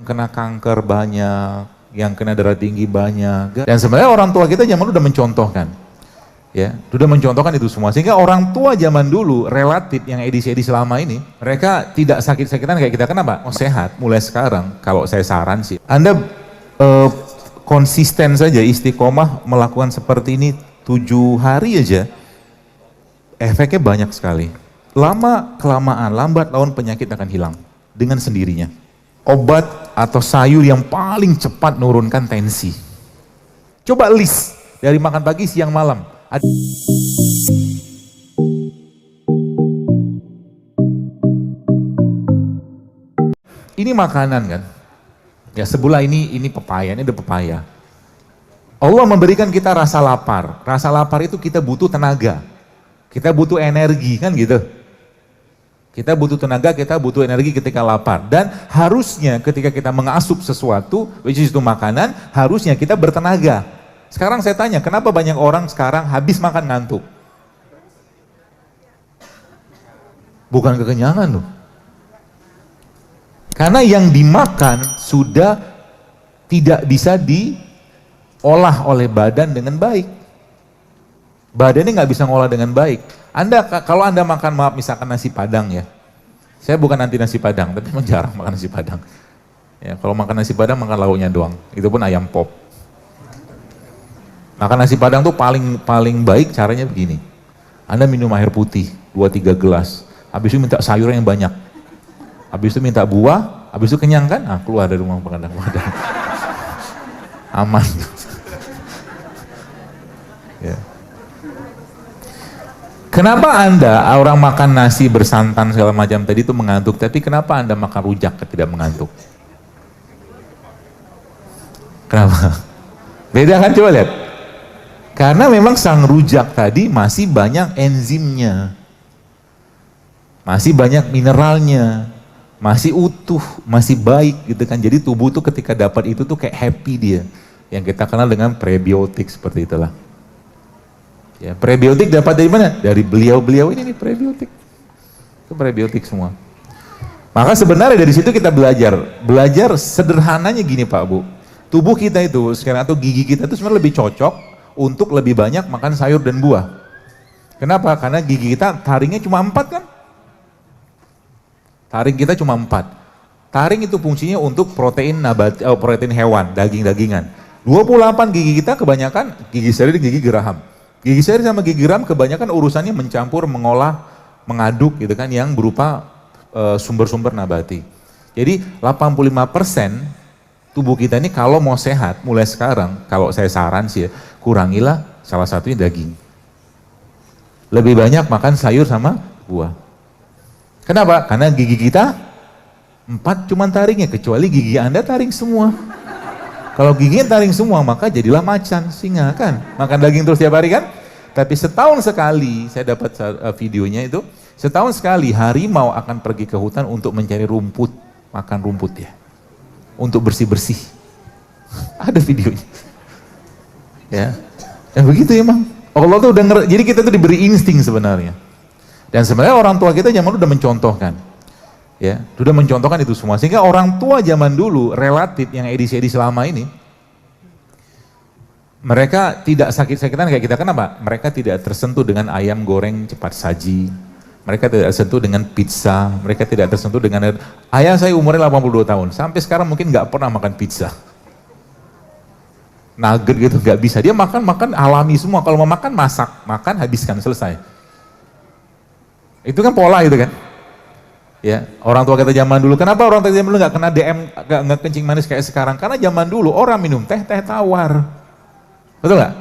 kena kanker banyak, yang kena darah tinggi banyak. Dan sebenarnya orang tua kita zaman dulu udah mencontohkan. Ya, sudah mencontohkan itu semua. Sehingga orang tua zaman dulu relatif yang edisi-edisi lama ini, mereka tidak sakit-sakitan kayak kita. Kenapa? Mau sehat mulai sekarang. Kalau saya saran sih, Anda konsisten saja istiqomah melakukan seperti ini 7 hari aja, efeknya banyak sekali. Lama kelamaan, lambat laun penyakit akan hilang dengan sendirinya. Obat atau sayur yang paling cepat menurunkan tensi. Coba list dari makan pagi, siang, malam. Ini makanan kan? Ya sebelah ini pepaya, ini ada pepaya. Allah memberikan kita rasa lapar. Rasa lapar itu kita butuh tenaga. Kita butuh energi kan gitu. Kita butuh tenaga, kita butuh energi ketika lapar. Dan harusnya ketika kita mengasup sesuatu, which is itu makanan, harusnya kita bertenaga. Sekarang saya tanya, kenapa banyak orang sekarang habis makan ngantuk? Bukan kekenyangan loh. Karena yang dimakan sudah tidak bisa diolah oleh badan dengan baik. Badannya nggak bisa ngolah dengan baik. Kalau Anda makan, maaf misalkan nasi padang ya. Saya bukan anti nasi padang, tapi memang jarang makan nasi padang. Ya, kalau makan nasi padang makan lauknya doang. Itu pun ayam pop. Makan nasi padang tuh paling baik caranya begini. Anda minum air putih 2-3 gelas. Habis itu minta sayur yang banyak. Habis itu minta buah, habis itu kenyang kan? Ah, keluar dari rumah makan padang. Aman. Ya. Kenapa Anda orang makan nasi bersantan segala macam tadi itu mengantuk, tapi kenapa Anda makan rujak tidak mengantuk? Kenapa? Beda kan, coba lihat. Karena memang sang rujak tadi masih banyak enzimnya, masih banyak mineralnya, masih utuh, masih baik gitu kan. Jadi tubuh tuh ketika dapat itu tuh kayak happy dia. Yang kita kenal dengan prebiotik seperti itulah. Ya, prebiotik dapat dari mana? Dari beliau-beliau ini nih prebiotik. Itu prebiotik semua. Maka sebenarnya dari situ kita belajar sederhananya gini Pak Bu. Tubuh kita itu sekarang atau gigi kita itu sebenarnya lebih cocok untuk lebih banyak makan sayur dan buah. Kenapa? Karena gigi kita taringnya cuma 4 kan? Taring kita cuma 4. Taring itu fungsinya untuk protein nabati, protein hewan, daging-dagingan. 28 gigi kita kebanyakan gigi seri dan gigi geraham. Gigi seri sama gigi geram kebanyakan urusannya mencampur, mengolah, mengaduk gitu kan yang berupa sumber-sumber nabati. Jadi 85% tubuh kita ini kalau mau sehat mulai sekarang, kalau saya saran sih ya, kurangilah salah satunya daging. Lebih banyak makan sayur sama buah. Kenapa? Karena gigi kita 4 cuman taringnya, kecuali gigi Anda taring semua. Kalau giginya taring semua, maka jadilah macan, singa kan. Makan daging terus tiap hari kan? Tapi setahun sekali, saya dapat videonya itu, setahun sekali harimau akan pergi ke hutan untuk mencari rumput, makan rumput ya. Untuk bersih-bersih. Ada videonya. Ya. Dan begitu emang. Allah tuh udah jadi kita tuh diberi insting sebenarnya. Dan sebenarnya orang tua kita zaman dulu udah mencontohkan. Ya, sudah mencontohkan itu semua. Sehingga orang tua zaman dulu relatif yang edisi-edisi lama ini, mereka tidak sakit-sakitan kayak kita. Kenapa? Mereka tidak tersentuh dengan ayam goreng cepat saji. Mereka tidak tersentuh dengan pizza. Mereka tidak tersentuh dengan ayah saya umurnya 82 tahun. Sampai sekarang mungkin nggak pernah makan pizza. Nugget gitu nggak bisa. Dia makan alami semua. Kalau mau makan masak, makan habiskan selesai. Itu kan pola gitu kan. Ya, orang tua kita zaman dulu. Kenapa orang tua zaman dulu nggak kena DM, nggak kencing manis kayak sekarang? Karena zaman dulu orang minum teh tawar, betul nggak?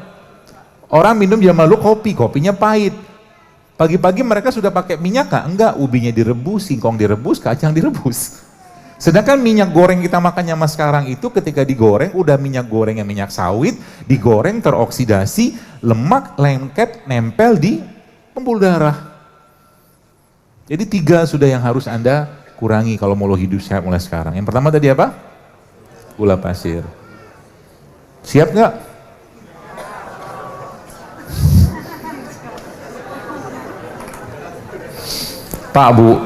Orang minum zaman dulu kopinya pahit. Pagi-pagi mereka sudah pakai minyak nggak? Enggak, ubinya direbus, singkong direbus, kacang direbus. Sedangkan minyak goreng kita makannya mas sekarang itu ketika digoreng, udah minyak gorengnya minyak sawit, digoreng teroksidasi, lemak lengket nempel di pembuluh darah. Jadi 3 sudah yang harus Anda kurangi kalau mau hidup sehat mulai sekarang. Yang pertama tadi apa? Gula pasir. Siap nggak? Pak Bu,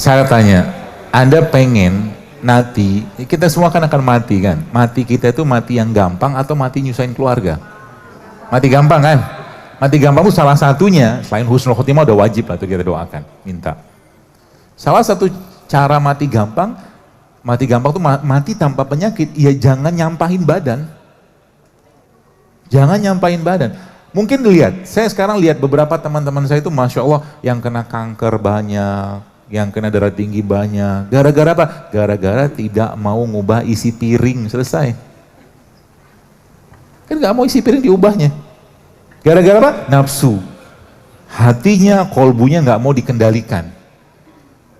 saya tanya, Anda pengen nanti kita semua kan akan mati kan. Mati kita itu mati yang gampang atau mati nyusahin keluarga? Mati gampang kan? Mati gampang itu salah satunya, selain husnul khotimah udah wajib lah itu kita doakan, minta. Salah satu cara mati gampang tuh mati tanpa penyakit, ya jangan nyampahin badan. Jangan nyampahin badan. Mungkin lihat, saya sekarang lihat beberapa teman-teman saya itu Masya Allah yang kena kanker banyak, yang kena darah tinggi banyak. Gara-gara apa? Gara-gara tidak mau ngubah isi piring, selesai. Kan gak mau isi piring diubahnya. Gara-gara apa? Nafsu. Hatinya, kolbunya gak mau dikendalikan.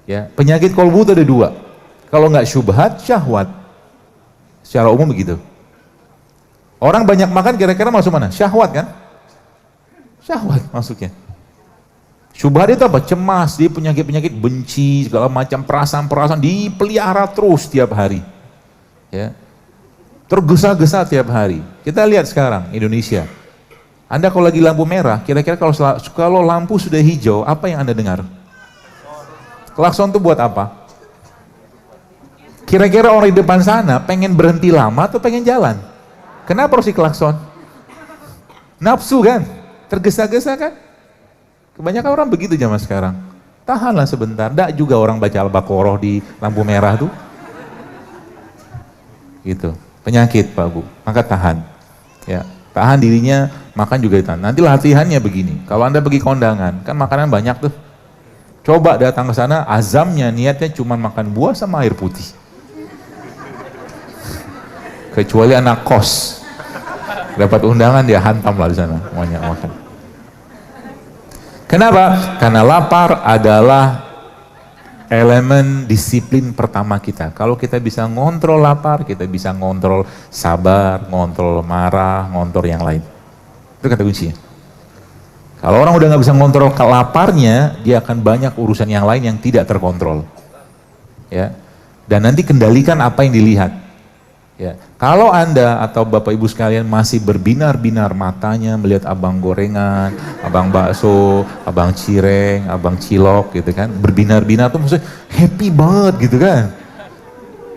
Ya, penyakit kolbu itu ada dua. Kalau nggak syubhat, syahwat. Secara umum begitu. Orang banyak makan kira-kira masuk mana? Syahwat kan? Syahwat masuknya. Syubhat itu apa? Cemas, dia penyakit-penyakit benci, segala macam perasaan-perasaan dipelihara terus tiap hari. Ya. Tergesa-gesa tiap hari. Kita lihat sekarang Indonesia. Anda kalau lagi lampu merah, kira-kira kalau lampu sudah hijau, apa yang Anda dengar? Klakson itu buat apa? Kira-kira orang di depan sana pengen berhenti lama atau pengen jalan? Kenapa harus klakson? Nafsu kan? Tergesa-gesa kan? Kebanyakan orang begitu zaman sekarang. Tahanlah sebentar, enggak juga orang baca Al-Baqarah di lampu merah tuh. Gitu. Penyakit Pak Bu, maka tahan. Ya, tahan dirinya, makan juga ditahan. Nanti latihannya begini. Kalau Anda pergi kondangan, kan makanan banyak tuh. Coba datang ke sana, azamnya niatnya cuma makan buah sama air putih. Kecuali anak kos. Dapat undangan dia hantam lah di sana, banyak makan. Kenapa? Karena lapar adalah elemen disiplin pertama kita. Kalau kita bisa ngontrol lapar, kita bisa ngontrol sabar, ngontrol marah, ngontrol yang lain. Itu kata kuncinya. Kalau orang udah nggak bisa ngontrol laparnya, dia akan banyak urusan yang lain yang tidak terkontrol. Ya. Dan nanti kendalikan apa yang dilihat. Ya. Kalau Anda atau Bapak Ibu sekalian masih berbinar-binar matanya melihat abang gorengan, abang bakso, abang cireng, abang cilok gitu kan, berbinar-binar tuh maksudnya happy banget gitu kan.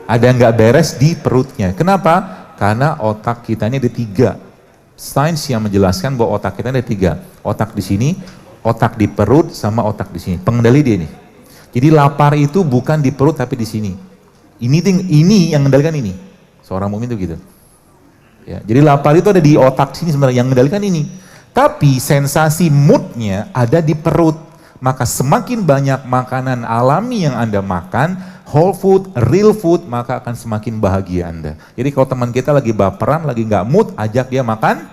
Ada yang nggak beres di perutnya. Kenapa? Karena otak kita ini ada 3. Sains yang menjelaskan bahwa otak kita ada 3. Otak di sini, otak di perut, sama otak di sini. Pengendali dia nih. Jadi lapar itu bukan di perut tapi di sini. Ini yang mengendalikan ini. Seorang mukmin itu gitu. Ya, jadi lapar itu ada di otak sini sebenarnya yang mengendalikan ini. Tapi sensasi moodnya ada di perut. Maka semakin banyak makanan alami yang Anda makan, whole food, real food, maka akan semakin bahagia Anda. Jadi kalau teman kita lagi baperan, lagi nggak mood, ajak dia makan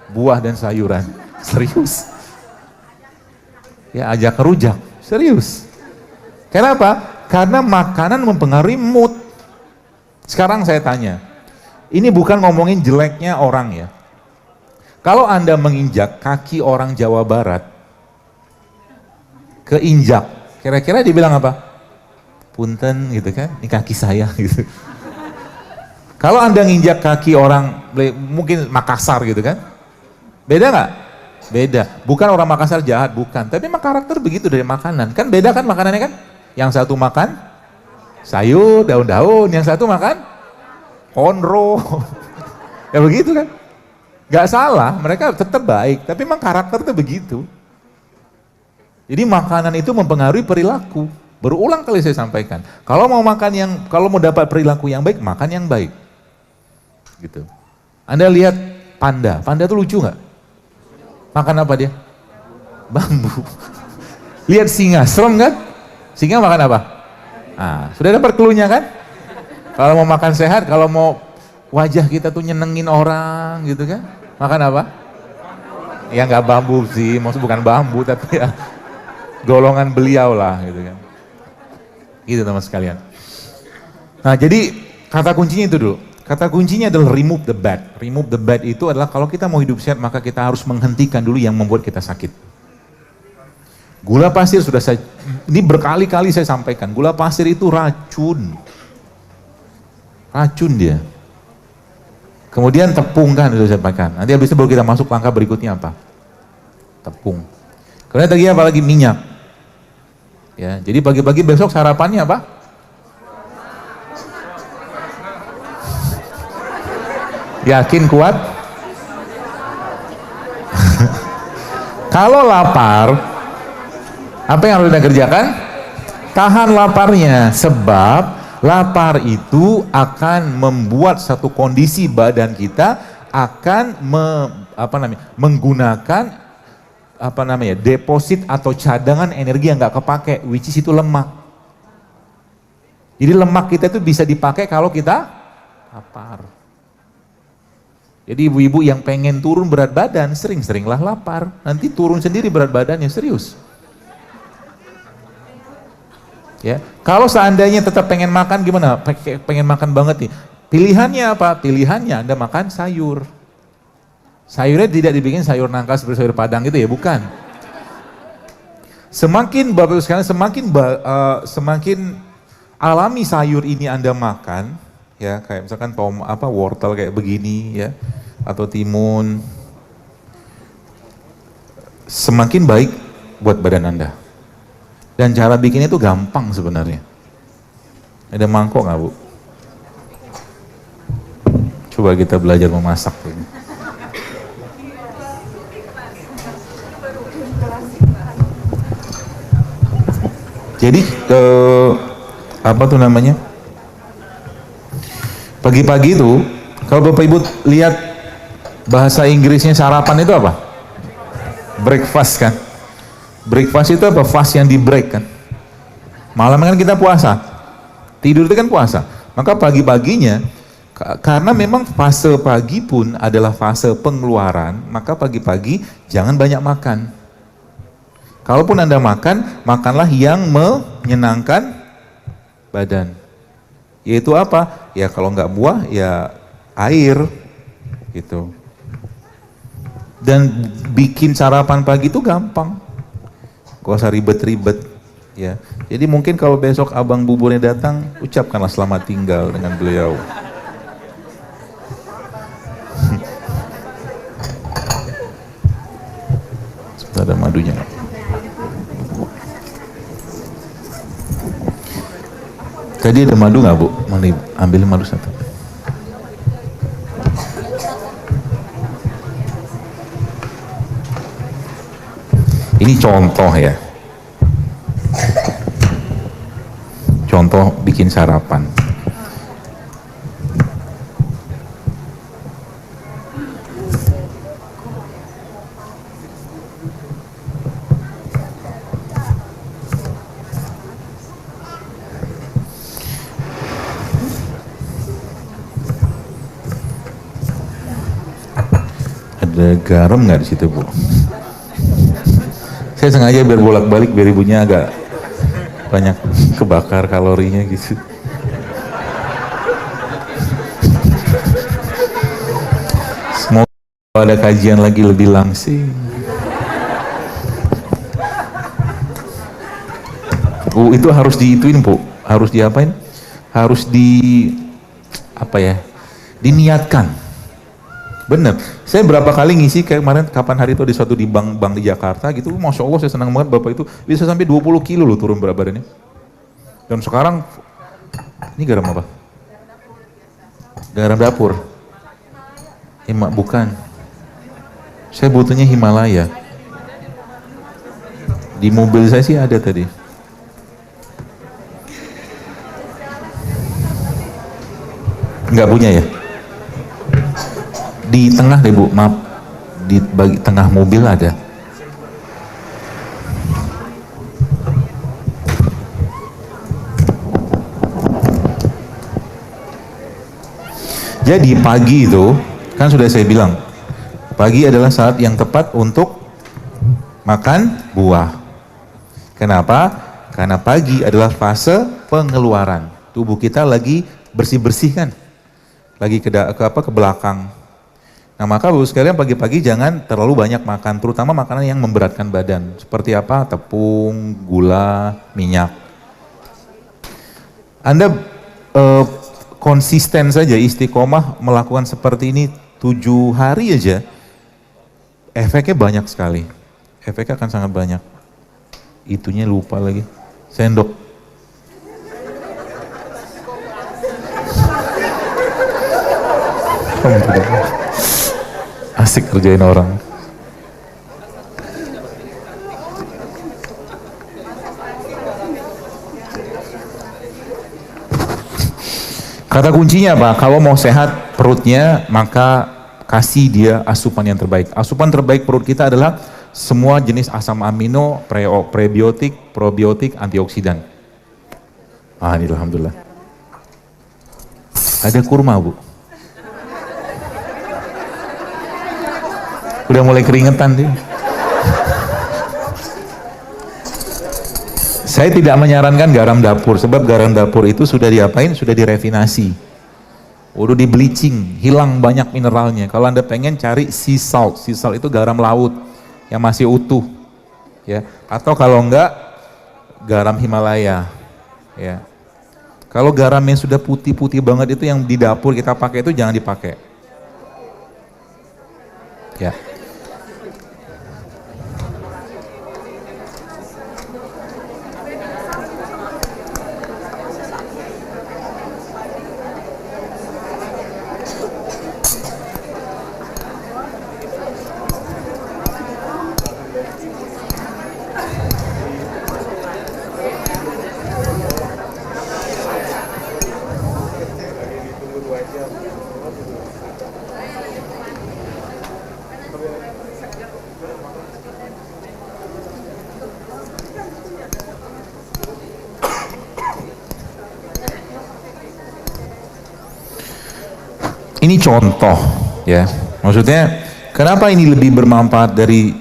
buah dan sayuran. Serius. Ya, ajak rujak. Serius. Kenapa? Karena makanan mempengaruhi mood. Sekarang saya tanya, ini bukan ngomongin jeleknya orang ya. Kalau Anda menginjak kaki orang Jawa Barat, keinjak, kira-kira dibilang apa? Punten gitu kan, ini kaki saya gitu. Kalau Anda nginjak kaki orang, mungkin Makassar gitu kan, beda nggak? Beda, bukan orang Makassar jahat, bukan. Tapi memang karakter begitu dari makanan, kan beda kan makanannya kan? Yang satu makan sayur, daun-daun, yang satu makan konro. Ya begitu kan? Gak salah, mereka tetap baik, tapi memang karakter itu begitu. Jadi makanan itu mempengaruhi perilaku. Berulang kali saya sampaikan. Kalau mau dapat perilaku yang baik, makan yang baik. Gitu. Anda lihat panda itu lucu nggak? Makan apa dia? Bambu. Lihat singa, serem kan? Singa makan apa? Nah, sudah dapat clue-nya kan? Kalau mau makan sehat, kalau mau wajah kita tuh nyenengin orang gitu kan, makan apa? Ya nggak bambu sih, maksud bukan bambu tapi ya golongan beliau lah gitu kan. Gitu teman sekalian. Nah jadi kata kuncinya itu dulu. Kata kuncinya adalah remove the bad. Remove the bad itu adalah kalau kita mau hidup sehat maka kita harus menghentikan dulu yang membuat kita sakit. Gula pasir ini berkali-kali saya sampaikan, gula pasir itu racun. Racun dia. Kemudian tepung kan, itu saya sampaikan. Nanti habis itu baru kita masuk langkah berikutnya apa? Tepung. Kemudian tadi apa lagi? Minyak. Ya, jadi pagi-pagi besok sarapannya apa? Yakin kuat? Kalau lapar, apa yang harus kita kerjakan? Tahan laparnya, sebab lapar itu akan membuat satu kondisi badan kita akan menggunakan deposit atau cadangan energi yang nggak kepake, which is itu lemak. Jadi lemak kita itu bisa dipakai kalau kita lapar. Jadi ibu-ibu yang pengen turun berat badan, sering-seringlah lapar. Nanti turun sendiri berat badannya, serius. Ya, kalau seandainya tetap pengen makan gimana? Pengen makan banget nih. Pilihannya apa? Pilihannya Anda makan sayur. Sayurnya tidak dibikin sayur nangka seperti sayur padang gitu ya, bukan. Semakin Bapak Ibu sekalian, semakin alami sayur ini Anda makan, ya kayak misalkan wortel kayak begini ya, atau timun, semakin baik buat badan Anda. Dan cara bikinnya itu gampang sebenarnya. Ada mangkok nggak Bu? Coba kita belajar memasak ini. Jadi pagi-pagi itu kalau Bapak Ibu lihat bahasa Inggrisnya sarapan itu apa? Breakfast kan? Breakfast itu apa? Fast yang di break kan? Malam kan kita puasa, tidur itu kan puasa. Maka pagi-paginya, karena memang fase pagi pun adalah fase pengeluaran, maka pagi-pagi jangan banyak makan. Kalaupun Anda makan, makanlah yang menyenangkan badan. Yaitu apa? Ya kalau nggak buah, ya air gitu. Dan bikin sarapan pagi itu gampang. Gak usah ribet-ribet ya. Jadi mungkin kalau besok abang buburnya datang, ucapkanlah selamat tinggal dengan beliau. Ada madunya. Tadi ada madu nggak Bu? Mana Ibu? Ambil madu satu. Ini contoh ya. Contoh bikin sarapan. Ada garam nggak di situ Bu? Saya sengaja biar bolak-balik biar ibunya agak banyak kebakar kalorinya gitu. Semoga ada kajian lagi lebih langsing. Itu harus diituin Bu, harus diapain? Harus diniatkan. Bener, saya berapa kali ngisi kayak kemarin kapan hari itu di bank di Jakarta gitu, Masya Allah saya senang banget Bapak itu bisa sampai 20 kilo loh turun berat badannya. Dan sekarang, ini garam apa? Garam dapur. Bukan. Saya butuhnya Himalaya. Di mobil saya sih ada tadi. Nggak punya ya? Di tengah deh Bu, maaf, di tengah mobil ada. Jadi pagi itu, kan sudah saya bilang, pagi adalah saat yang tepat untuk makan buah. Kenapa? Karena pagi adalah fase pengeluaran. Tubuh kita lagi bersih-bersih kan, lagi ke belakang. Nah maka Bapak sekalian pagi-pagi jangan terlalu banyak makan, terutama makanan yang memberatkan badan. Seperti apa? Tepung, gula, minyak. Anda konsisten saja, istiqomah melakukan seperti ini 7 hari aja, efeknya banyak sekali. Efeknya akan sangat banyak. Itunya lupa lagi, sendok. Alhamdulillah. Asik kerjain orang. Kata kuncinya apa? Kalau mau sehat perutnya, maka kasih dia asupan yang terbaik. Asupan terbaik perut kita adalah semua jenis asam amino, prebiotik, probiotik, antioksidan. Ah, ini alhamdulillah. Ada kurma, Bu. Udah mulai keringetan dia. Saya tidak menyarankan garam dapur, sebab garam dapur itu sudah diapain? Sudah direfinasi. Udah di bleaching, hilang banyak mineralnya. Kalau Anda pengen cari sea salt itu garam laut yang masih utuh. Ya. Atau kalau enggak, garam Himalaya. Ya. Kalau garam yang sudah putih-putih banget itu yang di dapur kita pakai itu jangan dipakai. Ya. Ini contoh ya, maksudnya kenapa ini lebih bermanfaat dari,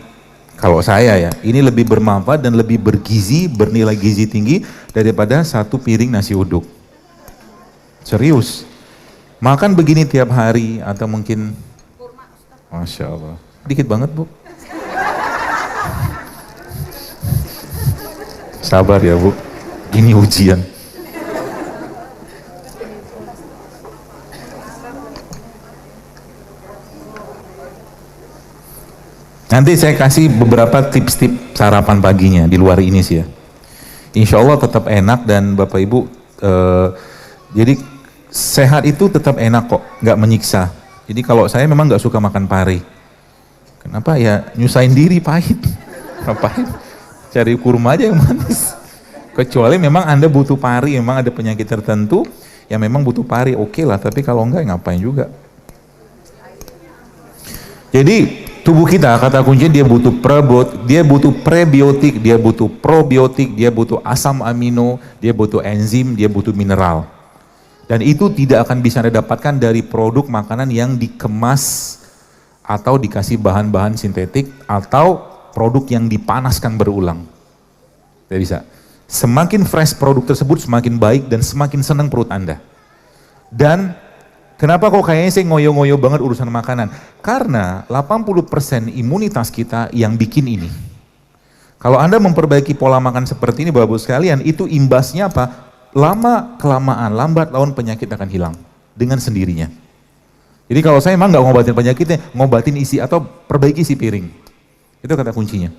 kalau saya ya, ini lebih bermanfaat dan lebih bergizi, bernilai gizi tinggi daripada satu piring nasi uduk. Serius, makan begini tiap hari atau mungkin, Masya Allah, dikit banget Bu. Sabar ya Bu, ini ujian. Nanti saya kasih beberapa tips-tips sarapan paginya di luar ini sih ya. Insya Allah tetap enak dan Bapak Ibu, jadi sehat itu tetap enak kok, nggak menyiksa. Jadi kalau saya memang nggak suka makan pare. Kenapa ya? Nyusahin diri, pahit. Ngapain? Cari kurma aja yang manis. Kecuali memang Anda butuh pare, memang ada penyakit tertentu yang memang butuh pare, oke lah. Tapi kalau enggak, ngapain juga. Jadi tubuh kita, kata kuncinya dia butuh prebiotik, dia butuh probiotik, dia butuh asam amino, dia butuh enzim, dia butuh mineral. Dan itu tidak akan bisa Anda dapatkan dari produk makanan yang dikemas atau dikasih bahan-bahan sintetik atau produk yang dipanaskan berulang. Tidak bisa. Semakin fresh produk tersebut semakin baik dan semakin senang perut Anda. Dan kenapa kok kayaknya saya ngoyo-ngoyo banget urusan makanan? Karena 80% imunitas kita yang bikin ini. Kalau Anda memperbaiki pola makan seperti ini Bapak-Ibu sekalian, itu imbasnya apa? Lama-kelamaan, lambat laun penyakit akan hilang dengan sendirinya. Jadi kalau saya emang nggak ngobatin penyakitnya, ngobatin isi atau perbaiki isi piring. Itu kata kuncinya.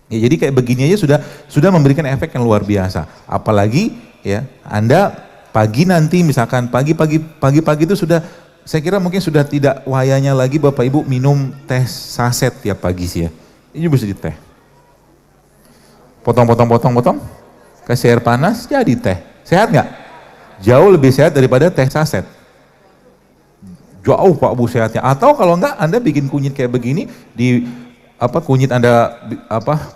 Ya, jadi kayak begini aja sudah memberikan efek yang luar biasa. Apalagi ya Anda pagi nanti misalkan pagi-pagi itu sudah, saya kira mungkin sudah tidak wayanya lagi Bapak Ibu minum teh saset tiap pagi sih ya. Ini bisa di teh. Potong, kasih air panas jadi teh. Sehat nggak? Jauh lebih sehat daripada teh saset. Jauh Pak Bu sehatnya. Atau kalau enggak Anda bikin kunyit kayak begini, kunyit Anda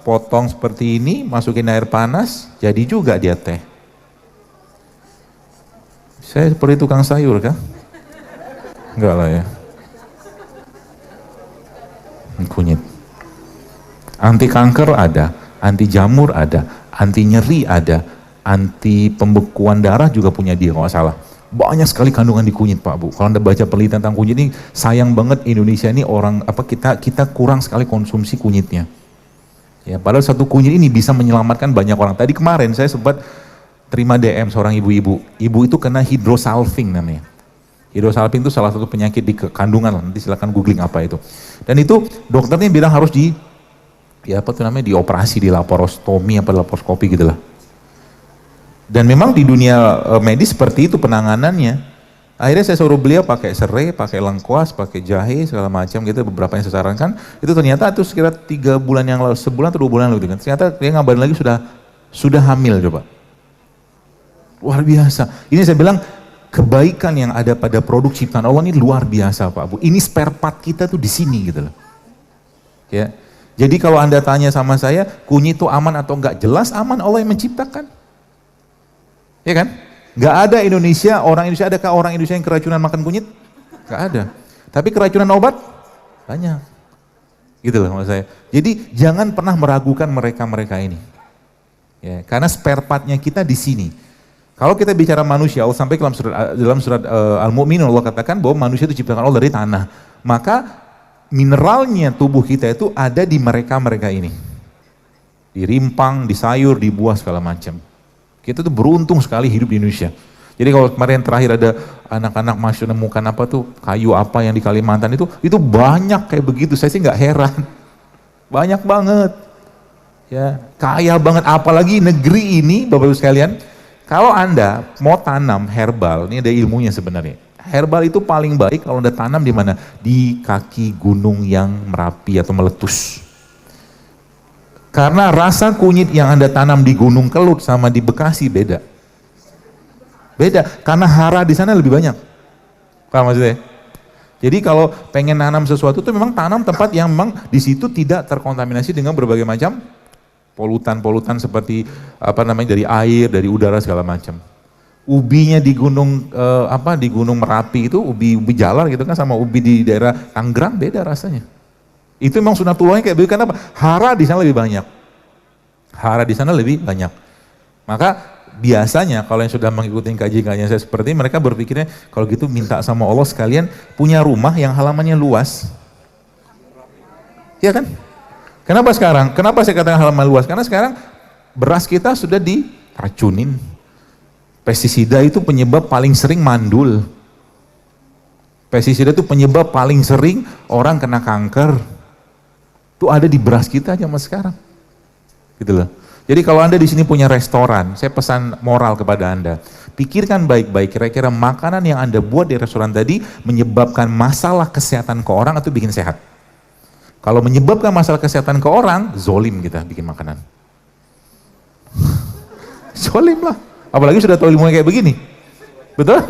potong seperti ini, masukin air panas, jadi juga dia teh. Saya seperti tukang sayur kah? Enggak lah ya. Kunyit. Anti kanker ada, anti jamur ada, anti nyeri ada, anti pembekuan darah juga punya dia kalau nggak salah. Banyak sekali kandungan di kunyit Pak Bu. Kalau Anda baca penelitian tentang kunyit ini, sayang banget Indonesia ini kita kurang sekali konsumsi kunyitnya. Ya, padahal satu kunyit ini bisa menyelamatkan banyak orang. Tadi kemarin saya sempat terima DM seorang ibu-ibu. Ibu itu kena hidrosalping namanya. Hidrosalping itu salah satu penyakit di kandungan, nanti silakan googling apa itu. Dan itu dokternya bilang harus dioperasi, di laparostomi laparoskopi gitu lah. Dan memang di dunia medis seperti itu penanganannya. Akhirnya saya suruh beliau pakai serai, pakai lengkuas, pakai jahe, segala macam gitu, beberapa yang saya sarankan. Itu ternyata itu sekitar 3 bulan yang lalu, sebulan atau 2 bulan lalu gitu kan. Ternyata dia ngabarin lagi sudah hamil coba. Luar biasa. Ini saya bilang kebaikan yang ada pada produk ciptaan Allah ini luar biasa Pak Bu. Ini spare part kita tuh di sini gitu loh. Ya. Jadi kalau Anda tanya sama saya, kunyit itu aman atau enggak? Jelas aman, Allah yang menciptakan. Ya kan? Enggak ada orang Indonesia, adakah orang Indonesia yang keracunan makan kunyit? Enggak ada. Tapi keracunan obat? Banyak. Gitu loh maksud saya. Jadi jangan pernah meragukan mereka-mereka ini. Ya, karena spare partnya kita di sini. Kalau kita bicara manusia, Allah sampai dalam surat Al-Mu'minun Allah katakan bahwa manusia itu diciptakan Allah dari tanah. Maka mineralnya tubuh kita itu ada di mereka-mereka ini. Di rimpang, di sayur, di buah segala macam. Kita tuh beruntung sekali hidup di Indonesia. Jadi kalau kemarin terakhir ada anak-anak masuk nemukan apa tuh kayu apa yang di Kalimantan itu banyak kayak begitu. Saya sih nggak heran. Banyak banget. Ya, kaya banget apalagi negeri ini Bapak Ibu sekalian. Kalau Anda mau tanam herbal, ini ada ilmunya sebenarnya. Herbal itu paling baik kalau Anda tanam di mana? Di kaki gunung yang merapi atau meletus. Karena rasa kunyit yang Anda tanam di Gunung Kelut sama di Bekasi beda. Beda, karena hara di sana lebih banyak. Paham maksudnya? Jadi kalau pengen nanam sesuatu itu memang tanam tempat yang memang di situ tidak terkontaminasi dengan berbagai macam polutan-polutan seperti dari air, dari udara segala macam. Ubinya di gunung di Gunung Merapi itu ubi jalar gitu kan sama ubi di daerah Tangerang beda rasanya. Itu memang sunatullahnya kayak begitu. Karena apa? Hara di sana lebih banyak. Hara di sana lebih banyak. Maka biasanya kalau yang sudah mengikuti kajian-kajian saya seperti ini, mereka berpikirnya kalau gitu minta sama Allah sekalian punya rumah yang halamannya luas. Iya kan? Kenapa sekarang? Kenapa saya katakan halaman luas? Karena sekarang beras kita sudah diracunin. Pestisida itu penyebab paling sering mandul. Pestisida itu penyebab paling sering orang kena kanker. Itu ada di beras kita zaman sekarang. Gitu loh. Jadi kalau Anda di sini punya restoran, saya pesan moral kepada Anda. Pikirkan baik-baik kira-kira makanan yang Anda buat di restoran tadi menyebabkan masalah kesehatan ke orang atau bikin sehat. Kalau menyebabkan masalah kesehatan ke orang, zolim kita bikin makanan. Zolim lah. Apalagi sudah tahu ilmunya kayak begini. Betul?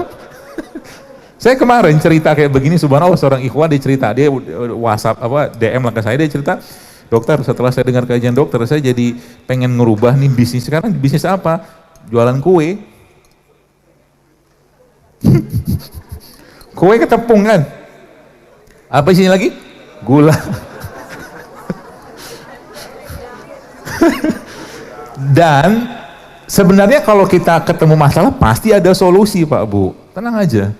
Saya kemarin cerita kayak begini, subhanallah seorang ikhwan dia cerita, dia WhatsApp DM lah ke saya, dia cerita, dokter setelah saya dengar kajian dokter, saya jadi pengen ngerubah nih bisnis. Sekarang bisnis apa? Jualan kue. Kue ketepung kan? Apa isinya lagi? Gula. Dan sebenarnya kalau kita ketemu masalah pasti ada solusi Pak Bu, tenang aja.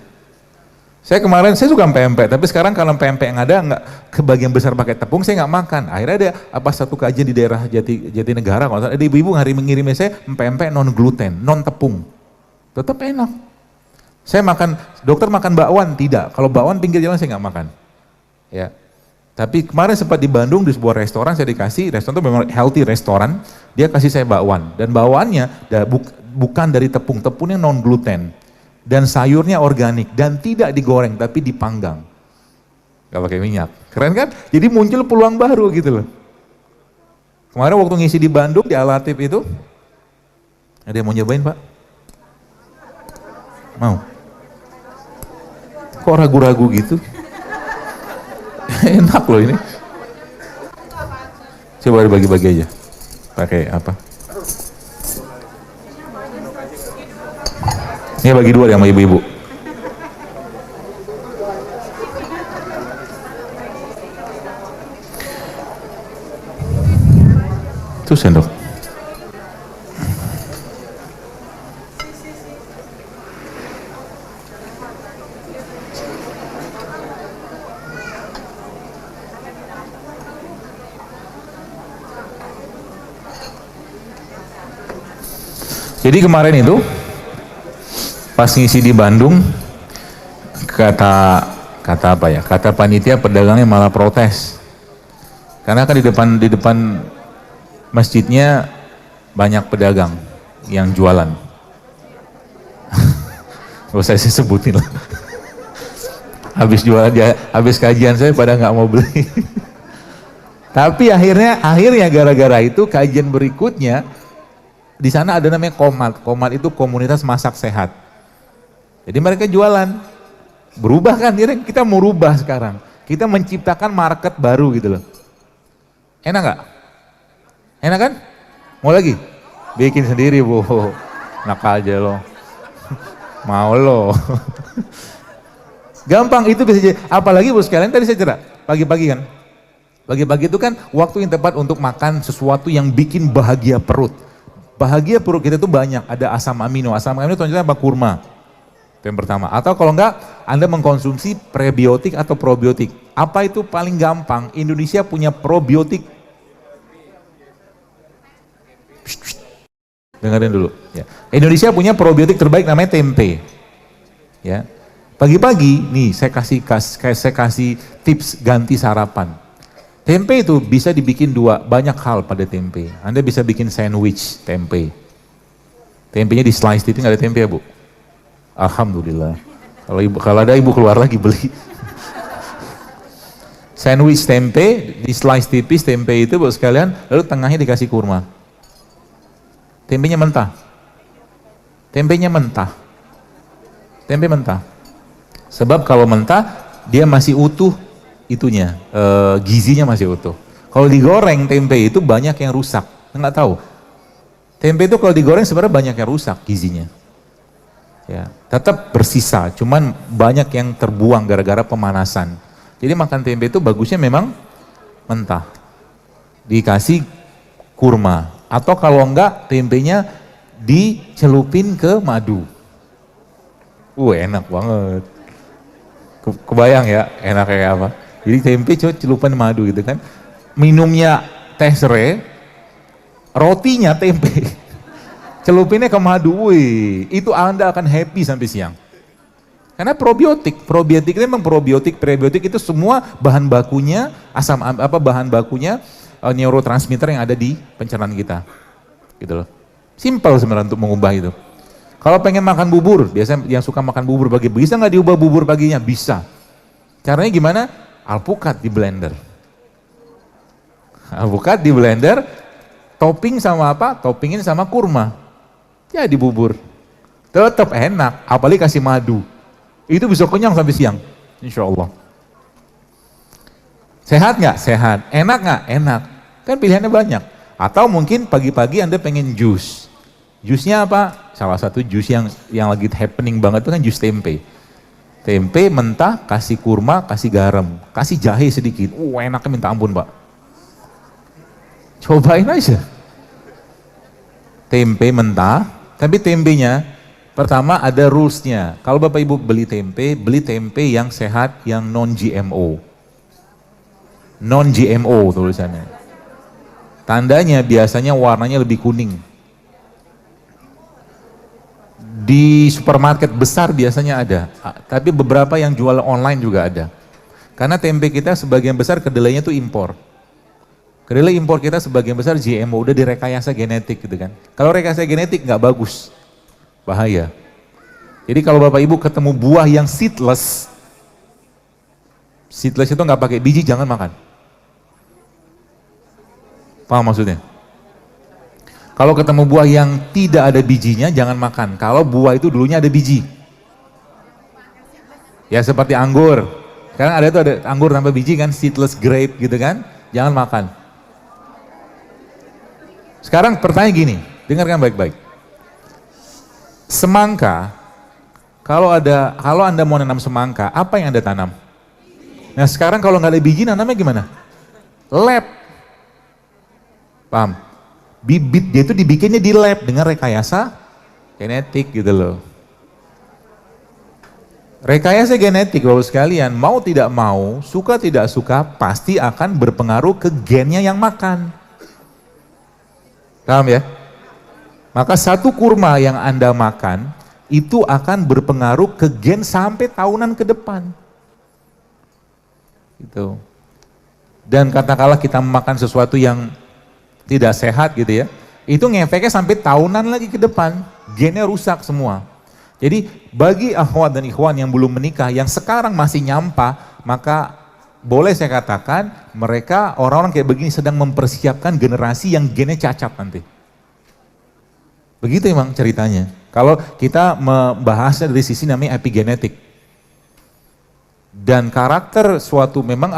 Saya kemarin, saya suka pempek, tapi sekarang kalau pempek yang ada nggak kebagian besar pakai tepung, saya nggak makan. Akhirnya ada satu kajian di daerah Jatinegara, kalau ada ibu-ibu ngirim saya pempek non gluten, non tepung, tetap enak. Saya makan, dokter makan bakwan tidak, kalau bakwan pinggir jalan saya nggak makan. Ya, tapi kemarin sempat di Bandung di sebuah restoran saya dikasih, restoran itu memang healthy restoran, dia kasih saya bakwan dan bakwannya bukan dari tepung, tepungnya non gluten. Dan sayurnya organik dan tidak digoreng tapi dipanggang, gak pakai minyak, keren kan? Jadi muncul peluang baru gitu loh. Kemarin waktu ngisi di Bandung di Al-Latif itu, ada yang mau nyobain Pak? Mau? Kok ragu-ragu gitu? Enak loh ini. Coba dibagi-bagi aja. Pakai apa? Ini bagi dua ya sama ibu-ibu. Itu sendok. Jadi kemarin itu pas ngisi di Bandung, kata panitia pedagangnya malah protes, karena kan di depan masjidnya banyak pedagang yang jualan. Gak usah saya sebutin lah. Habis jualan, habis kajian saya pada nggak mau beli. Tapi akhirnya gara-gara itu kajian berikutnya di sana ada namanya Komat. Komat itu komunitas masak sehat. Jadi mereka jualan. Berubah kan, kita mau rubah sekarang. Kita menciptakan market baru gitu loh. Enak nggak? Enak kan? Mau lagi? Bikin sendiri, Bu. Nakal aja lo. Mau lo. Gampang itu bisa jadi. Apalagi Bu sekalian tadi saya cerita pagi-pagi kan. Pagi-pagi itu kan waktu yang tepat untuk makan sesuatu yang bikin bahagia perut. Bahagia perut kita tuh banyak, ada asam amino. Asam amino contohnya apa? Kurma. Itu yang pertama. Atau kalau enggak, Anda mengkonsumsi prebiotik atau probiotik. Apa itu paling gampang? Indonesia punya probiotik. Dengerin dulu. Ya. Indonesia punya probiotik terbaik namanya tempe. Ya. Pagi-pagi nih saya kasih tips ganti sarapan. Tempe itu bisa dibikin banyak hal pada tempe. Anda bisa bikin sandwich tempe. Tempenya di slice tipis, nggak ada tempe ya Bu? Alhamdulillah. Kalau ada ibu keluar lagi beli. Sandwich tempe, di slice tipis tempe itu Bu sekalian, lalu tengahnya dikasih kurma. Tempenya mentah. Tempenya mentah. Tempe mentah. Sebab kalau mentah, dia masih utuh itunya, gizinya masih utuh. Kalau digoreng tempe itu banyak yang rusak, nggak tahu. Tempe itu kalau digoreng sebenarnya banyak yang rusak gizinya. Ya, tetap bersisa, cuman banyak yang terbuang gara-gara pemanasan. Jadi makan tempe itu bagusnya memang mentah. Dikasih kurma. Atau kalau enggak, tempenya dicelupin ke madu. Enak banget. Kebayang ya, enak kayak apa. Jadi tempe celupan madu gitu kan. Minumnya teh serai, rotinya tempe. Celupinnya ke madu, itu Anda akan happy sampai siang. Karena probiotik itu memang prebiotik itu semua bahan bakunya bahan bakunya neurotransmitter yang ada di pencernaan kita. Gitu loh. Simple sebenarnya untuk mengubah itu. Kalau pengen makan bubur, biasanya yang suka makan bubur pagi, bisa nggak diubah bubur paginya? Bisa. Caranya gimana? Alpukat di blender. Alpukat di blender, topping sama apa? Toppingin sama kurma. Jadi bubur. Tetap enak, apalagi kasih madu. Itu bisa kenyang sampai siang, insya Allah. Sehat nggak? Sehat. Enak nggak? Enak. Kan pilihannya banyak. Atau mungkin pagi-pagi Anda pengen jus. Jusnya apa? Salah satu jus yang lagi happening banget itu kan jus tempe. Tempe mentah, kasih kurma, kasih garam, kasih jahe sedikit. Enaknya minta ampun Pak. Cobain aja. Tempe mentah, tapi tempenya pertama ada rulesnya. Kalau Bapak Ibu beli tempe yang sehat, yang non-GMO. Non-GMO tulisannya. Tandanya biasanya warnanya lebih kuning. Di supermarket besar biasanya ada, tapi beberapa yang jual online juga ada. Karena tempe kita sebagian besar kedelainya itu impor. Kedelai impor kita sebagian besar GMO, udah direkayasa genetik gitu kan. Kalau rekayasa genetik nggak bagus, bahaya. Jadi kalau Bapak Ibu ketemu buah yang seedless itu nggak pakai biji, jangan makan. Paham maksudnya? Kalau ketemu buah yang tidak ada bijinya, jangan makan. Kalau buah itu dulunya ada biji. Ya seperti anggur. Sekarang ada anggur tanpa biji kan, seedless grape gitu kan. Jangan makan. Sekarang pertanyaan gini, dengarkan baik-baik. Semangka, kalau Anda mau nanam semangka, apa yang Anda tanam? Nah sekarang kalau nggak ada biji, nanamnya gimana? Lab. Paham? Bibit dia itu dibikinnya di lab dengan rekayasa genetik gitu loh. Rekayasa genetik Bapak sekalian, mau tidak mau, suka tidak suka, pasti akan berpengaruh ke gennya yang makan. Paham ya? Maka satu kurma yang Anda makan, itu akan berpengaruh ke gen sampai tahunan ke depan. Gitu. Dan katakanlah kita makan sesuatu yang tidak sehat gitu ya, itu ngefeknya sampai tahunan lagi ke depan, gennya rusak semua. Jadi bagi akhwat dan ikhwan yang belum menikah, yang sekarang masih nyampah, maka boleh saya katakan mereka orang-orang kayak begini sedang mempersiapkan generasi yang gennya cacat nanti. Begitu emang ceritanya. Kalau kita membahasnya dari sisi namanya epigenetik. Dan karakter suatu memang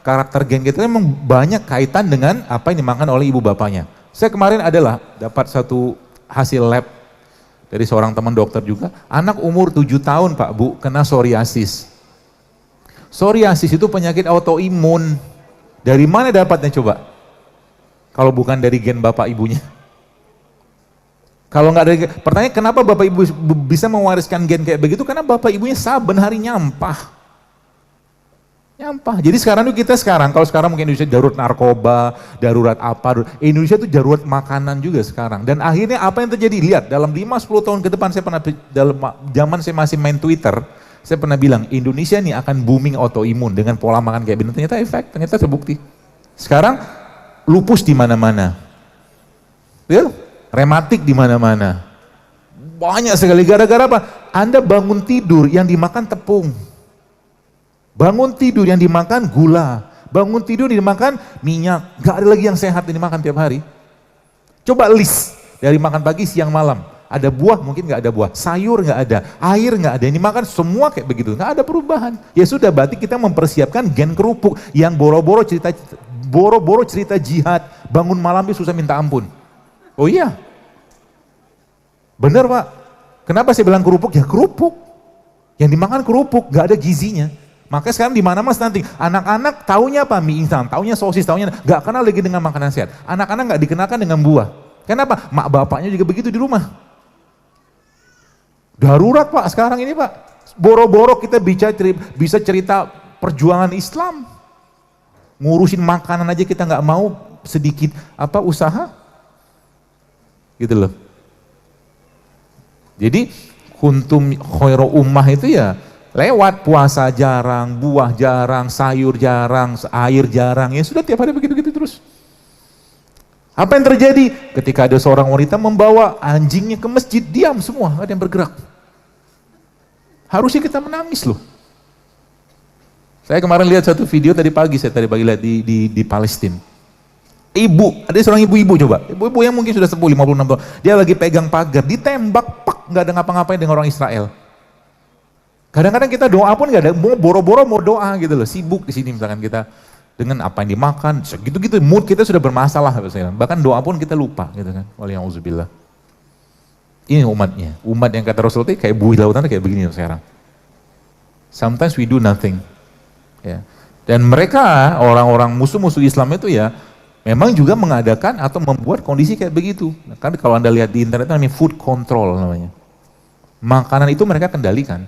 karakter gen kita memang banyak kaitan dengan apa yang dimakan oleh ibu bapaknya. Saya kemarin adalah dapat satu hasil lab dari seorang teman dokter juga, anak umur 7 tahun Pak Bu kena psoriasis. Psoriasis itu penyakit autoimun. Dari mana dapatnya coba? Kalau bukan dari gen bapak ibunya. Kalau nggak dari, pertanyaan kenapa bapak ibu bisa mewariskan gen kayak begitu? Karena bapak ibunya saben hari nyampah. Nyampah. Jadi sekarang tuh kita kalau sekarang mungkin Indonesia darurat narkoba, darurat apa, Indonesia tuh darurat makanan juga sekarang. Dan akhirnya apa yang terjadi? Lihat, dalam 5-10 tahun ke depan saya pernah, dalam zaman saya masih main Twitter, saya pernah bilang, Indonesia nih akan booming autoimun dengan pola makan kayak begini. Ternyata terbukti. Sekarang lupus di mana-mana. Ya, rematik di mana-mana. Banyak sekali, gara-gara apa? Anda bangun tidur yang dimakan tepung. Bangun tidur yang dimakan gula, bangun tidur yang dimakan minyak, gak ada lagi yang sehat yang dimakan tiap hari. Coba list dari makan pagi, siang, malam. Ada buah, mungkin gak ada buah, sayur gak ada, air gak ada, yang dimakan semua kayak begitu, gak ada perubahan. Ya sudah, berarti kita mempersiapkan gen kerupuk yang boro-boro cerita jihad, bangun malam itu susah minta ampun. Oh iya, bener Pak. Kenapa saya bilang kerupuk? Ya kerupuk, yang dimakan kerupuk, gak ada gizinya. Makanya sekarang di mana mas nanti anak-anak taunya apa? Mie instan, taunya sosis, taunya nggak kenal lagi dengan makanan sehat. Anak-anak nggak dikenalkan dengan buah. Kenapa? Mak bapaknya juga begitu di rumah. Darurat Pak sekarang ini Pak. Boro-boro kita bisa cerita perjuangan Islam. Ngurusin makanan aja kita nggak mau sedikit usaha. Gitu loh. Jadi kuntum khairu ummah itu ya lewat puasa jarang, buah jarang, sayur jarang, air jarang, ya sudah tiap hari begitu-begitu terus. Apa yang terjadi? Ketika ada seorang wanita membawa anjingnya ke masjid, diam semua, gak ada yang bergerak. Harusnya kita menangis loh. Saya kemarin lihat satu video tadi pagi lihat di Palestina. Ibu, ada seorang ibu-ibu coba, ibu-ibu yang mungkin sudah sepuh 56 tahun, dia lagi pegang pagar, ditembak, pak, gak ada ngapa-ngapain dengan orang Israel. Kadang-kadang kita doa pun nggak ada, mau boro-boro mau doa gitu loh, sibuk di sini misalkan kita dengan apa yang dimakan, gitu-gitu mood kita sudah bermasalah, bahkan doa pun kita lupa gitu kan. Waliyahzubillah. Ini umatnya, umat yang kata Rasul kayak buih lautan kayak begini sekarang. Sometimes we do nothing. Ya. Dan mereka orang-orang musuh-musuh Islam itu ya memang juga mengadakan atau membuat kondisi kayak begitu. Kan kalau Anda lihat di internet namanya food control namanya. Makanan itu mereka kendalikan.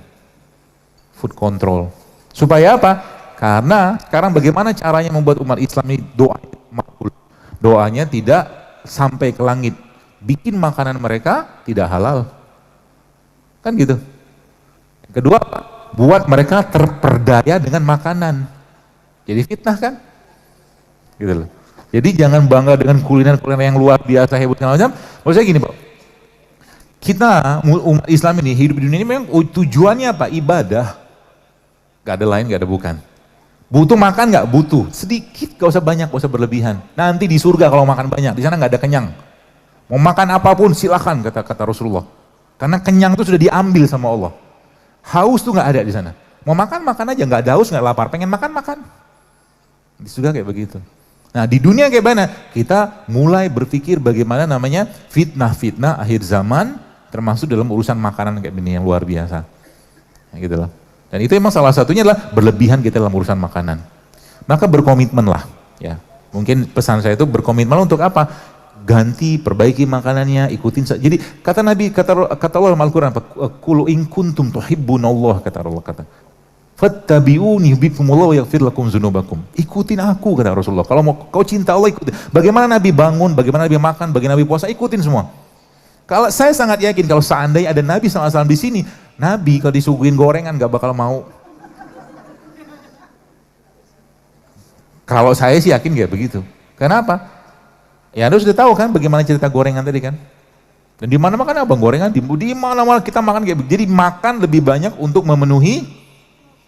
Food control. Supaya apa? Karena sekarang bagaimana caranya membuat umat Islam ini doanya tidak sampai ke langit. Bikin makanan mereka tidak halal. Kan gitu. Kedua, buat mereka terperdaya dengan makanan. Jadi fitnah kan? Gitu loh. Jadi jangan bangga dengan kuliner-kuliner yang luar biasa hebat segala macam. Maksud saya gini Pak. Kita umat Islam ini hidup di dunia ini memang tujuannya apa? Ibadah. Gak ada lain, gak ada bukan. Butuh makan gak? Butuh. Sedikit, gak usah banyak, gak usah berlebihan. Nanti di surga kalau makan banyak, di sana gak ada kenyang. Mau makan apapun silakan kata Rasulullah. Karena kenyang itu sudah diambil sama Allah. Haus tuh gak ada di sana. Mau makan aja, gak ada haus, gak lapar. Pengen makan. Di surga kayak begitu. Nah di dunia kayak mana? Kita mulai berpikir bagaimana namanya fitnah-fitnah akhir zaman, termasuk dalam urusan makanan kayak begini yang luar biasa. Nah, gitu loh. Dan itu emang salah satunya adalah berlebihan kita dalam urusan makanan. Maka berkomitmenlah, ya. Mungkin pesan saya itu berkomitmen untuk apa? Ganti, perbaiki makanannya, ikutin. Jadi kata Nabi, kata Allah dalam Al-Quran, "Qul in kuntum tuhibbunallah," kata Allah, "fattabi'uni yuhibbukumullah wa yaghfir lakum dzunubakum." Ikutin aku, kata Rasulullah. Kalau mau kau cinta Allah, ikutin. Bagaimana Nabi bangun, bagaimana Nabi makan, bagaimana Nabi puasa, ikutin semua. Kalau saya sangat yakin kalau seandainya ada Nabi SAW di sini, Nabi kalau disuguhin gorengan gak bakal mau. Kalau saya sih yakin kayak begitu. Kenapa? Ya Anda sudah tahu kan bagaimana cerita gorengan tadi kan? Dan di mana makan abang gorengan, di mana-mana kita makan kayak begitu. Jadi makan lebih banyak untuk memenuhi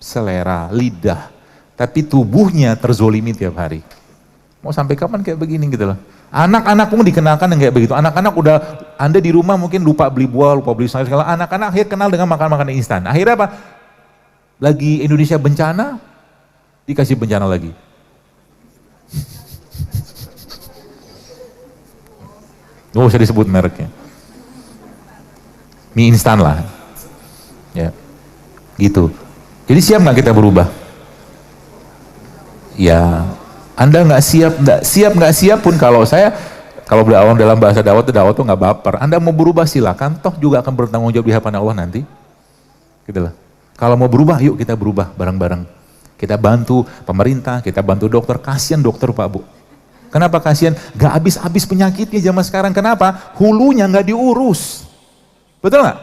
selera, lidah. Tapi tubuhnya terzolimi tiap hari. Mau sampai kapan kayak begini gitu loh. Anak-anak pun dikenalkan yang kayak begitu. Anak-anak udah, Anda di rumah mungkin lupa beli buah, lupa beli sayur segala. Anak-anak akhirnya kenal dengan makan-makanan instan. Akhirnya apa? Lagi Indonesia bencana, dikasih bencana lagi. Nggak usah disebut mereknya. Mie instan lah, ya, gitu. Jadi siap nggak kita berubah? Ya, Anda nggak siap pun kalau dalam bahasa Dawat tuh nggak baper. Anda mau berubah silakan, toh juga akan bertanggung jawab di hadapan Allah nanti, gitu lah. Kalau mau berubah, yuk kita berubah bareng-bareng. Kita bantu pemerintah, kita bantu dokter. Kasihan dokter Pak Bu. Kenapa kasihan? Gak habis-habis penyakitnya zaman sekarang. Kenapa? Hulunya nggak diurus. Betul nggak?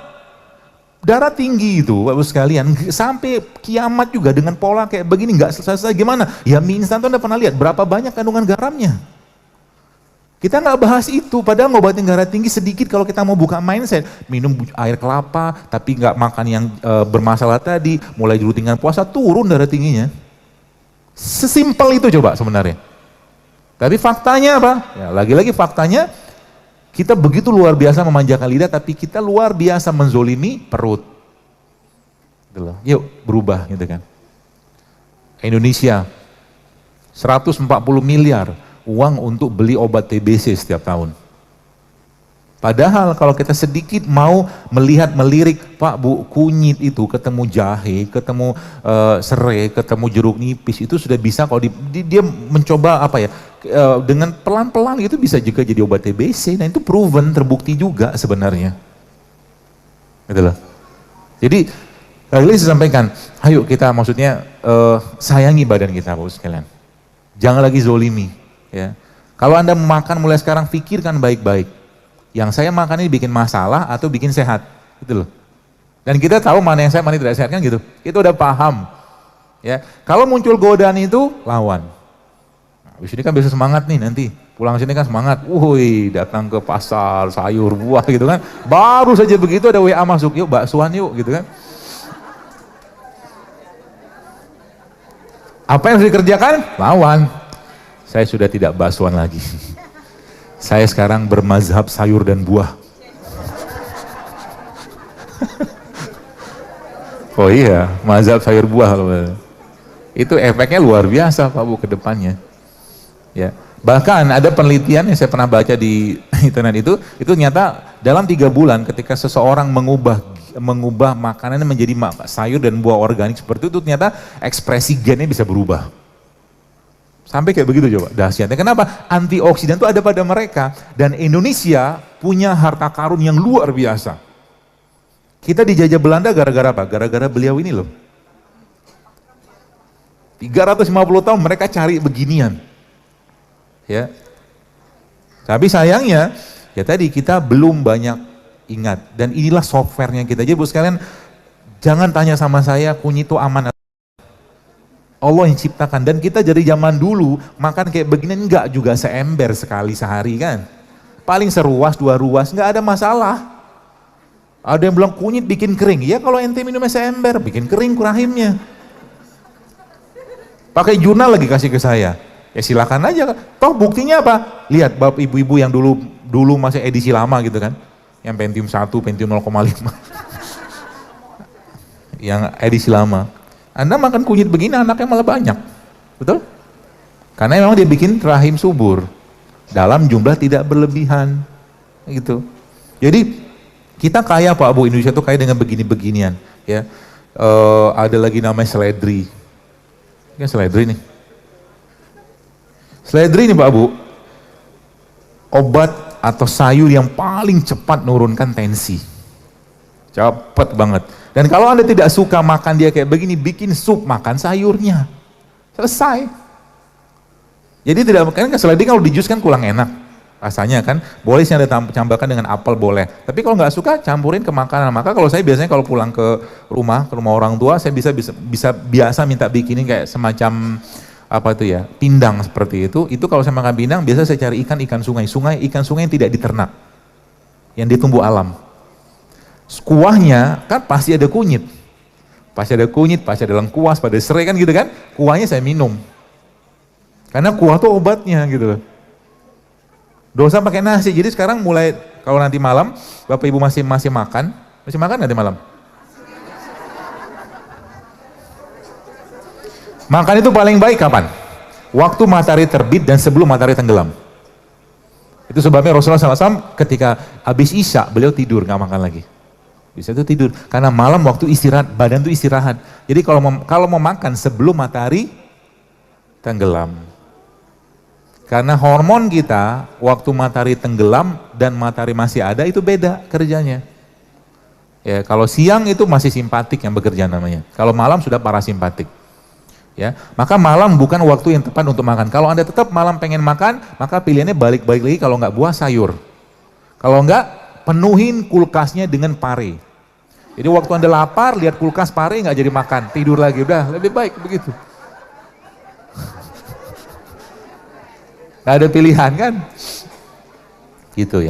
Darah tinggi itu, Bapak sekalian, sampai kiamat juga dengan pola kayak begini, nggak selesai gimana? Ya mie instan tuh Anda pernah lihat berapa banyak kandungan garamnya? Kita nggak bahas itu, padahal ngobatin darah tinggi sedikit kalau kita mau buka mindset, minum air kelapa, tapi nggak makan yang bermasalah tadi, mulai rutinkan puasa, turun darah tingginya. Sesimpel itu coba sebenarnya. Tapi faktanya apa? Ya, lagi-lagi faktanya, kita begitu luar biasa memanjakan lidah, tapi kita luar biasa menzolimi perut. Gitu loh. Yuk berubah gitu kan. Indonesia 140 miliar uang untuk beli obat TBC setiap tahun. Padahal kalau kita sedikit mau melirik, Pak Bu, kunyit itu ketemu jahe, ketemu serai, ketemu jeruk nipis, itu sudah bisa kalau dia mencoba apa ya, dengan pelan-pelan itu bisa juga jadi obat TBC. Nah itu proven, terbukti juga sebenarnya. Gitu loh. Jadi lagi saya sampaikan, ayo kita maksudnya sayangi badan kita Bapak sekalian. Jangan lagi zolimi. Ya. Kalau Anda makan mulai sekarang, pikirkan baik-baik. Yang saya makan ini bikin masalah atau bikin sehat, gitu loh. Dan kita tahu mana yang sehat, mana yang tidak sehat kan gitu. Kita udah paham. Ya, kalau muncul godaan itu lawan. Nah, habis ini kan bisa semangat nih nanti. Pulang sini kan semangat. Woi, datang ke pasar, sayur, buah gitu kan. Baru saja begitu ada WA masuk, yuk baksoan yuk gitu kan. Apa yang harus dikerjakan? Lawan. Saya sudah tidak baksoan lagi. Saya sekarang bermazhab sayur dan buah. Oh iya, mazhab sayur buah. Itu efeknya luar biasa Pak Bu ke depannya. Ya. Bahkan ada penelitian yang saya pernah baca di internet itu ternyata dalam 3 bulan ketika seseorang mengubah makanannya menjadi sayur dan buah organik seperti itu, ternyata ekspresi gennya bisa berubah. Sampai kayak begitu coba, dahsyatnya. Kenapa? Antioksidan itu ada pada mereka. Dan Indonesia punya harta karun yang luar biasa. Kita dijajah Belanda gara-gara apa? Gara-gara beliau ini loh. 350 tahun mereka cari beginian. Ya. Tapi sayangnya, ya tadi kita belum banyak ingat. Dan inilah softwarenya kita. Jadi buat sekalian, jangan tanya sama saya, kunyit itu aman. Allah yang ciptakan, dan kita dari zaman dulu makan kayak begini enggak juga seember sekali sehari kan, paling seruas 2 ruas enggak ada masalah. Ada yang bilang kunyit bikin kering, ya kalau ente minumnya seember bikin kering rahimnya. Pakai jurnal lagi kasih ke saya, ya silakan aja. Toh buktinya apa? Lihat bapak ibu-ibu yang dulu masih edisi lama gitu kan, yang Pentium 1, Pentium 0,5 yang edisi lama. Anda makan kunyit begini anaknya malah banyak, betul? Karena memang dia bikin rahim subur dalam jumlah tidak berlebihan, gitu. Jadi kita kaya Pak Bu, Indonesia tuh kaya dengan begini-beginian, ya. Ada lagi namanya seledri, ya seledri nih. Seledri nih Pak Bu, obat atau sayur yang paling cepat menurunkan tensi, cepat banget. Dan kalau Anda tidak suka makan dia kayak begini, bikin sup, makan sayurnya. Selesai. Jadi tidak, kan seledri kalau di jus kan kurang enak rasanya kan. Boleh sih Anda campurkan dengan apel boleh. Tapi kalau nggak suka, campurin ke makanan. Maka kalau saya biasanya kalau pulang ke rumah orang tua, saya biasa minta bikinin kayak semacam apa itu ya, pindang seperti itu. Itu kalau saya makan pindang, biasa saya cari ikan sungai yang tidak diternak. yang ditumbuh alam. Kuahnya kan pasti ada kunyit. Pasti ada kunyit, pasti ada lengkuas, pada serai kan gitu kan. Kuahnya saya minum. Karena kuah tuh obatnya gitu loh. Dosa pakai nasi. Jadi sekarang mulai kalau nanti malam Bapak Ibu masih makan nanti malam. Makan itu paling baik kapan? Waktu matahari terbit dan sebelum matahari tenggelam. Itu sebabnya Rasulullah SAW ketika habis Isya beliau tidur, nggak makan lagi. Bisa itu tidur karena malam waktu istirahat, badan itu istirahat. Jadi kalau mau makan sebelum matahari tenggelam. Karena hormon kita waktu matahari tenggelam dan matahari masih ada itu beda kerjanya. Ya, kalau siang itu masih simpatik yang bekerja namanya. Kalau malam sudah parasimpatik. Ya, maka malam bukan waktu yang tepat untuk makan. Kalau Anda tetap malam pengen makan, maka pilihannya balik-balik lagi, kalau nggak buah sayur. Kalau nggak, penuhin kulkasnya dengan pare. Jadi waktu Anda lapar, lihat kulkas pare nggak jadi makan, tidur lagi, udah lebih baik begitu. Nggak ada pilihan kan? Gitu ya.